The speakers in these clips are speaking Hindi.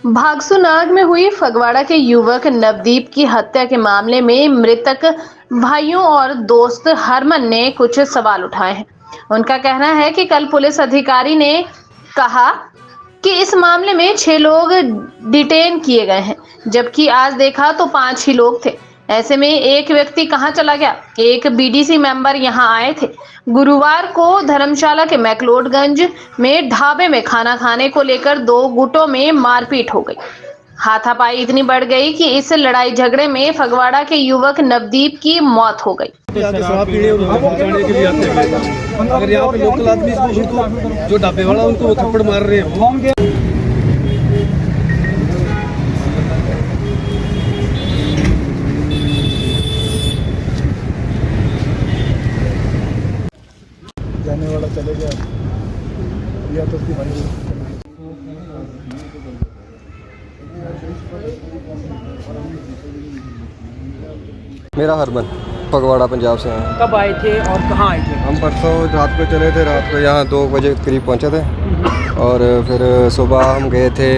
भागसुनाग में हुई फगवाड़ा के युवक नवदीप की हत्या के मामले में मृतक भाइयों और दोस्त हरमन ने कुछ सवाल उठाए हैं। उनका कहना है कि कल पुलिस अधिकारी ने कहा कि इस मामले में 6 लोग डिटेन किए गए हैं, जबकि आज देखा तो 5 ही लोग थे। ऐसे में एक व्यक्ति कहां चला गया? एक बीडीसी मेंबर यहां आए थे। गुरुवार को धर्मशाला के मैक्लोडगंज में ढाबे में खाना खाने को लेकर 2 गुटों में मारपीट हो गई। हाथापाई इतनी बढ़ गई कि इस लड़ाई झगड़े में फगवाड़ा के युवक नवदीप की मौत हो गई। यहाँ के शराब पीने पहुंचाने के लिए आते हैं। अगर यहाँ पे लोकल आदमी उनको जो ढाबे वाला उनको वो थप्पड़ मार रहे हैं। जाने वाला चले गया या तो उसकी भाई मेरा हरमन फगवाड़ा पंजाब से हैं। कब आए थे और कहाँ आए थे? हम परसों रात को चले थे, रात को यहाँ 2 बजे करीब पहुँचे थे और फिर सुबह हम गए थे,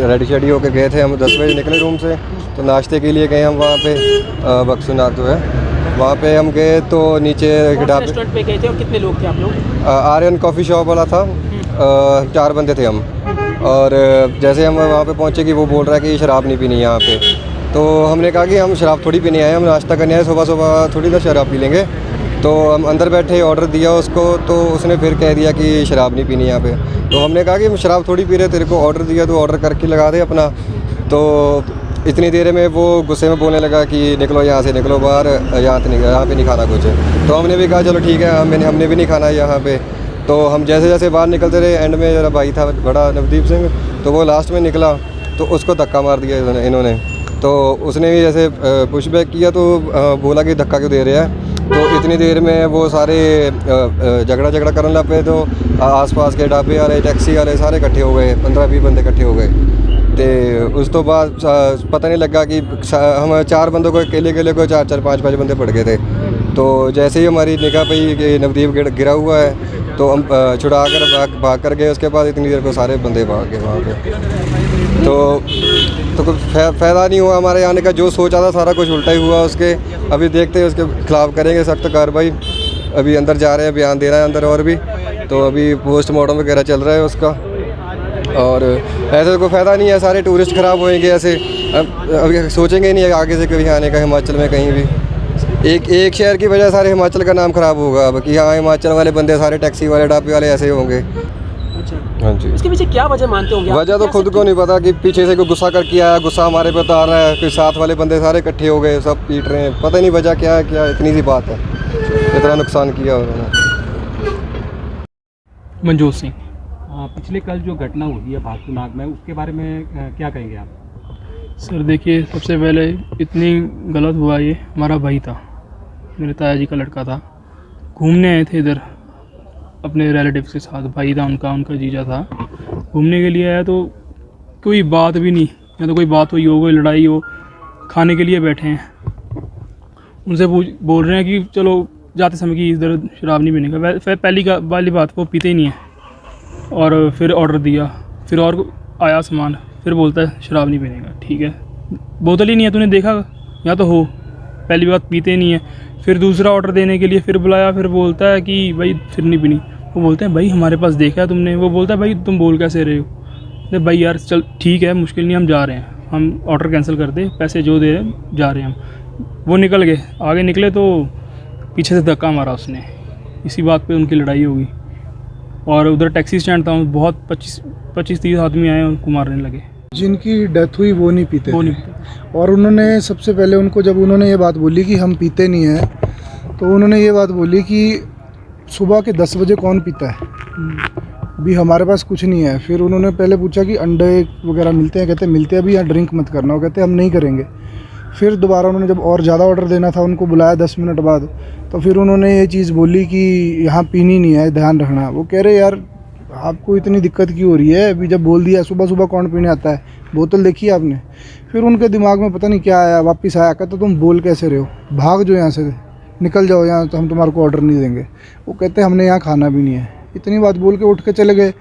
रेडी होकर गए थे। हम 10 बजे निकले रूम से, तो नाश्ते के लिए गए हम वहाँ पे बक्सुनाग जो है वहाँ पे हम गए। तो नीचे रेस्टोरेंट पे गए थे और कितने लोग थे आप लोग? आर्यन कॉफ़ी शॉप वाला था, 4 बंदे थे हम। और जैसे हम वहाँ पे पहुँचे कि वो बोल रहा है कि शराब नहीं पीनी यहाँ पे, तो हमने कहा कि हम शराब थोड़ी पीने आए, हम नाश्ता करने आए, सुबह सुबह थोड़ी ना शराब पी लेंगे। तो हम अंदर बैठे ऑर्डर दिया उसको, तो उसने फिर कह दिया कि शराब नहीं पीनी यहाँ पे। तो हमने कहा कि हम शराब थोड़ी पी रहे, तेरे को ऑर्डर दिया तो ऑर्डर करके लगा दे अपना। तो इतनी देर में वो गुस्से में बोलने लगा कि निकलो यहाँ से, निकलो बाहर, यहाँ पे नहीं खाना कुछ। तो हमने भी कहा चलो ठीक है, हमने भी नहीं खाना यहाँ पे। तो हम जैसे जैसे बाहर निकलते रहे, एंड में मेरा भाई था बड़ा नवदीप सिंह, तो वो लास्ट में निकला, तो उसको धक्का मार दिया इन्होंने। तो उसने भी जैसे पुशबैक किया, तो बोला कि धक्का क्यों दे रहे हैं। तो इतनी देर में वो सारे झगड़ा करने लग पे। तो आसपास के ढाबे वाले, टैक्सी वाले सारे इकट्ठे हो गए, 15-20 बंदे इकट्ठे हो गए। तो उस तो बाद पता नहीं लगा कि हम 4 बंदों को अकेले को 4-4, 5-5 बंदे पड़ गए थे। तो जैसे ही हमारी निगाह पई कि नवदीप गिरा हुआ है, तो हम छुड़ा कर भाग कर गए। उसके बाद इतनी देर को सारे बंदे भाग गए वहाँ पे। तो कुछ फ़ायदा नहीं हुआ हमारे आने का। जो सोचा था सारा कुछ उल्टा ही हुआ उसके। अभी देखते हैं, उसके खिलाफ़ करेंगे सख्त कार्रवाई। अभी अंदर जा रहे हैं, बयान दे रहा है अंदर और भी। तो अभी पोस्टमार्टम वगैरह चल रहा है उसका। और ऐसे कोई फ़ायदा नहीं है, सारे टूरिस्ट ख़राब होएंगे ऐसे। अभी सोचेंगे नहीं आगे से कभी आने का हिमाचल में कहीं भी। एक शहर की वजह सारे हिमाचल का नाम ख़राब होगा अब, कि हाँ हिमाचल वाले बंदे सारे टैक्सी वाले, ढाबे वाले ऐसे होंगे। हाँ जी। इसके पीछे क्या वजह मानते होंगे? वजह तो खुद को नहीं पता कि पीछे से कोई गुस्सा करके आया, गुस्सा हमारे पे उतार रहा है, फिर साथ वाले बंदे सारे इकट्ठे हो गए, सब पीट रहे हैं। पता नहीं वजह क्या है, क्या इतनी सी बात है, इतना नुकसान किया उन्होंने। मनजोत सिंह। पिछले कल जो घटना हुई है भागसुनाग में, उसके बारे में क्या कहेंगे आप? सर देखिए, सबसे पहले इतनी गलत हुआ, ये हमारा भाई था, मेरे ताया जी का लड़का था। घूमने आए थे इधर अपने रिलेटिव्स के साथ, भाई था उनका जीजा था। घूमने के लिए आया तो कोई बात भी नहीं, या तो कोई बात हुई हो, कोई लड़ाई हो, खाने के लिए बैठे हैं। उनसे बोल रहे हैं कि चलो जाते समय कि इधर शराब नहीं पीने का। पहली वाली बात, वो पीते ही नहीं है। और फिर ऑर्डर दिया, फिर और आया सामान, फिर बोलता है शराब नहीं पीने का। ठीक है, बोतल ही नहीं है, तूने देखा या तो हो। पहली बात पीते नहीं है। फिर दूसरा ऑर्डर देने के लिए फिर बुलाया, फिर बोलता है कि भाई फिर नहीं पीनी। वो बोलते हैं भाई हमारे पास देखा है तुमने। वो बोलता है भाई तुम बोल कैसे रहे हो? अरे भाई यार चल ठीक है, मुश्किल नहीं, हम जा रहे हैं, हम ऑर्डर कैंसिल कर दे, पैसे जो दे जा रहे हैं हम। वो निकल गए, आगे निकले तो पीछे से धक्का मारा उसने। इसी बात पे उनकी लड़ाई होगी। और उधर टैक्सी स्टैंड था, बहुत 25-30 आदमी आए, उनको मारने लगे। जिनकी डेथ हुई वो नहीं पीते थे। और उन्होंने सबसे पहले उनको, जब उन्होंने ये बात बोली कि हम पीते नहीं हैं, तो उन्होंने ये बात बोली कि सुबह के 10 बजे कौन पीता है, भी हमारे पास कुछ नहीं है। फिर उन्होंने पहले पूछा कि अंडे वगैरह मिलते हैं, कहते मिलते हैं, अभी यहाँ ड्रिंक मत करना। वो कहते हम नहीं करेंगे। फिर दोबारा उन्होंने जब और ज़्यादा ऑर्डर देना था, उनको बुलाया 10 मिनट बाद, तो फिर उन्होंने ये चीज़ बोली कि यहाँ पीनी नहीं है, ध्यान रखना। वो कह रहे यार आपको इतनी दिक्कत क्यों हो रही है, अभी जब बोल दिया, सुबह सुबह कौन पीने आता है, बोतल देखी आपने। फिर उनके दिमाग में पता नहीं क्या आया, वापस आया, कहता तुम बोल कैसे रहे हो, भाग जो यहाँ से, निकल जाओ यहाँ, तो हम तुम्हारे को ऑर्डर नहीं देंगे। वो कहते हमने यहाँ खाना भी नहीं है। इतनी बात बोल के उठ के चले गए।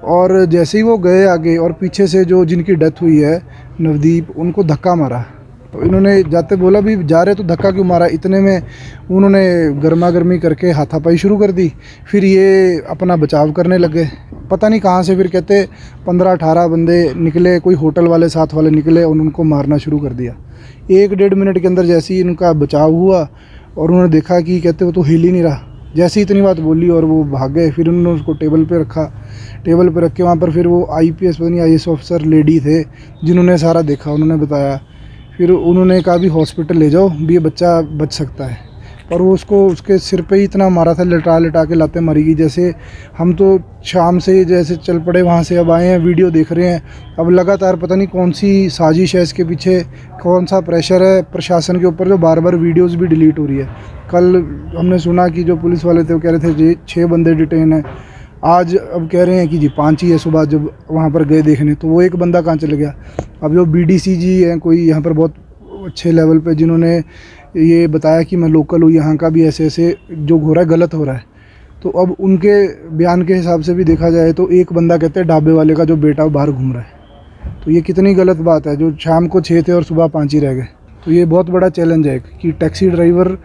और जैसे ही वो गए आगे और पीछे से जो जिनकी डेथ हुई है नवदीप, उनको धक्का मारा। तो इन्होंने जाते बोला भी जा रहे तो धक्का क्यों मारा। इतने में उन्होंने गर्मा गर्मी करके हाथापाई शुरू कर दी। फिर ये अपना बचाव करने लगे, पता नहीं कहाँ से। फिर कहते 15-18 बंदे निकले, कोई होटल वाले साथ वाले निकले और उनको मारना शुरू कर दिया। 1-1.5 मिनट के अंदर जैसे ही इनका बचाव हुआ और उन्होंने देखा कि कहते वो तो हिल ही नहीं रहा, जैसे ही इतनी बात बोली और वो भाग गए। फिर उन्होंने उसको टेबल पे रखा, टेबल पे रख के वहाँ पर फिर वो IPS पता नहीं IAS ऑफिसर लेडी थे जिन्होंने सारा देखा, उन्होंने बताया। फिर उन्होंने कहा भी हॉस्पिटल ले जाओ भी, ये बच्चा बच सकता है। और वो उसको उसके सिर पे ही इतना मारा था, लटा लटा के लाते मारी गई। जैसे हम तो शाम से जैसे चल पड़े वहाँ से, अब आए हैं वीडियो देख रहे हैं। अब लगातार पता नहीं कौन सी साजिश है इसके पीछे, कौन सा प्रेशर है प्रशासन के ऊपर जो बार बार वीडियोज़ भी डिलीट हो रही है। कल हमने सुना कि जो पुलिस वाले थे वो कह रहे थे जी 6 बंदे डिटेन हैं, आज अब कह रहे हैं कि जी 5 ही है। सुबह जब वहाँ पर गए देखने तो वो एक बंदा कहाँ चले गया। अब जो BDC जी हैं कोई यहाँ पर बहुत अच्छे लेवल पे, जिन्होंने ये बताया कि मैं लोकल हूँ यहाँ का, भी ऐसे ऐसे जो हो रहा है गलत हो रहा है। तो अब उनके बयान के हिसाब से भी देखा जाए तो एक बंदा कहते हैं ढाबे वाले का जो बेटा बाहर घूम रहा है। तो ये कितनी गलत बात है, जो शाम को 6 थे और सुबह 5 ही रह गए। तो ये बहुत बड़ा चैलेंज है कि टैक्सी ड्राइवर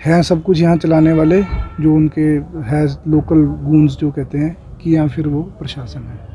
हैं सब कुछ यहाँ चलाने वाले, जो उनके है लोकल गूंज जो कहते हैं, कि या फिर वो प्रशासन है।